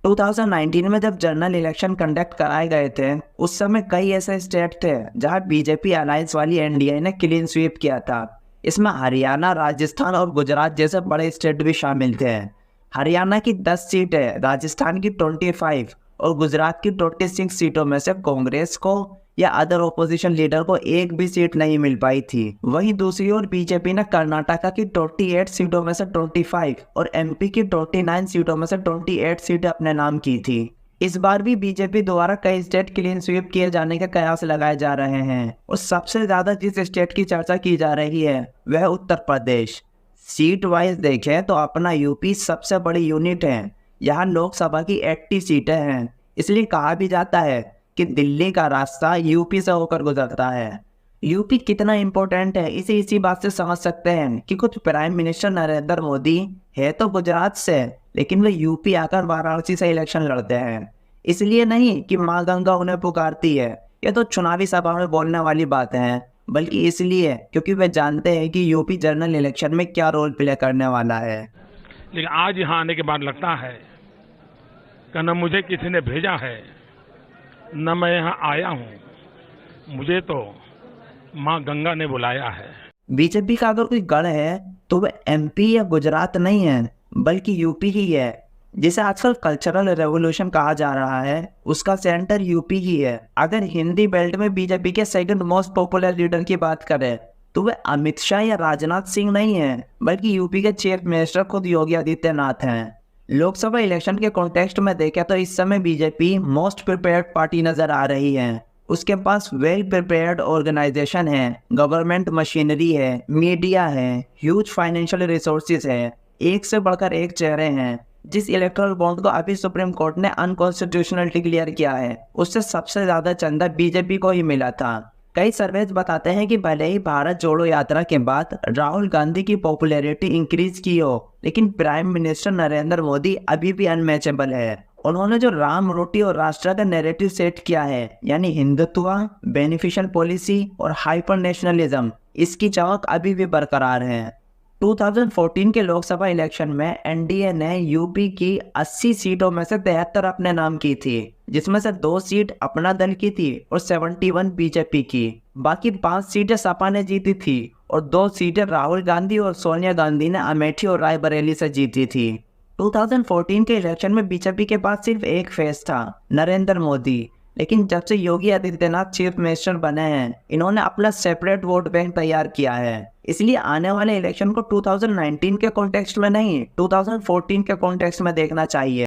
2019 में जब general election conduct कराए गए थे, उस समय कई ऐसे स्टेट थे जहां बीजेपी अलायंस वाली एनडीए ने क्लीन स्वीप किया था। इसमें हरियाणा, राजस्थान और गुजरात जैसे बड़े स्टेट भी शामिल थे। हरियाणा की 10 सीटें, राजस्थान की 25 और गुजरात की 26 सीटों में से कांग्रेस को या अदर ओपोजिशन लीडर को एक भी सीट नहीं मिल पाई थी। वहीं दूसरी ओर बीजेपी ने कर्नाटका की 28 सीटों में से 25 और एमपी की 29 सीटों में से 28 सीटें अपने नाम की थी। इस बार भी बीजेपी द्वारा कई स्टेट क्लीन स्वीप किए जाने के कयास लगाए जा रहे हैं और सबसे ज्यादा जिस स्टेट की चर्चा की जा रही है वह उत्तर प्रदेश। सीट वाइज देखें तो अपना यूपी सबसे बड़ी यूनिट है। यहाँ लोकसभा की 80 सीटें हैं। इसलिए कहा भी जाता है कि दिल्ली का रास्ता यूपी से होकर गुजरता है। यूपी कितना इम्पोर्टेंट है इसी बात से समझ सकते हैं कि कुछ प्राइम मिनिस्टर नरेंद्र मोदी है तो गुजरात से, लेकिन वे यूपी आकर वाराणसी से इलेक्शन लड़ते हैं। इसलिए नहीं कि माँ गंगा उन्हें पुकारती है, ये तो चुनावी सभा में बोलने वाली बात है, बल्कि इसलिए क्योंकि वे जानते हैं कि यूपी जनरल इलेक्शन में क्या रोल प्ले करने वाला है। लेकिन आज यहाँ आने के बाद लगता है कि न मुझे किसी ने भेजा है, न मैं यहाँ आया हूँ, मुझे तो माँ गंगा ने बुलाया है। बीजेपी का अगर कोई गढ़ है तो वह एमपी या गुजरात नहीं है, बल्कि यूपी ही है। जिसे आजकल कल्चरल रेवोल्यूशन कहा जा रहा है, उसका सेंटर यूपी ही है। अगर हिंदी बेल्ट में बीजेपी के सेकंड मोस्ट पॉपुलर लीडर की बात करें तो वह अमित शाह या राजनाथ सिंह नहीं है, बल्कि यूपी के चीफ मिनिस्टर खुद योगी आदित्यनाथ हैं। लोकसभा इलेक्शन के कॉन्टेक्स्ट में देखें तो इस समय बीजेपी मोस्ट प्रिपेयर्ड पार्टी नजर आ रही है। उसके पास वेल प्रिपेयर्ड ऑर्गेनाइजेशन है, गवर्नमेंट मशीनरी है, मीडिया है, ह्यूज फाइनेंशियल रिसोर्सेज है, एक से बढ़कर एक चेहरे हैं। जिस इलेक्टोरल बॉन्ड को अभी सुप्रीम कोर्ट ने अनकॉन्स्टिट्यूशनल डिक्लेयर किया है, उससे सबसे ज्यादा चंदा बीजेपी को ही मिला था। कई सर्वेज बताते हैं कि भले ही भारत जोड़ो यात्रा के बाद राहुल गांधी की पॉपुलैरिटी इंक्रीज की हो, लेकिन प्राइम मिनिस्टर नरेंद्र मोदी अभी भी अनमैचेबल है। उन्होंने जो राम, रोटी और राष्ट्र का नैरेटिव सेट किया है, यानी हिंदुत्व, बेनिफिशियल पॉलिसी और हाइपर नेशनलिज्म, इसकी चमक अभी भी बरकरार है। 2014 के लोकसभा इलेक्शन में एनडीए ने यूपी की 80 सीटों में से 73 अपने नाम की थी, जिसमें से 2 सीट अपना दल की थी और 71 बीजेपी की। बाकी 5 सीटें सपा ने जीती थी और 2 सीटें राहुल गांधी और सोनिया गांधी ने अमेठी और रायबरेली से जीती थी। 2014 के इलेक्शन में बीजेपी के पास सिर्फ एक फेस था, नरेंद्र मोदी। लेकिन जब से योगी आदित्यनाथ चीफ मिनिस्टर बने हैं, इन्होंने अपना सेपरेट वोट बैंक तैयार किया है। इसलिए आने वाले इलेक्शन को 2019 के कॉन्टेक्स्ट में नहीं, 2014 के कॉन्टेक्स्ट में देखना चाहिए।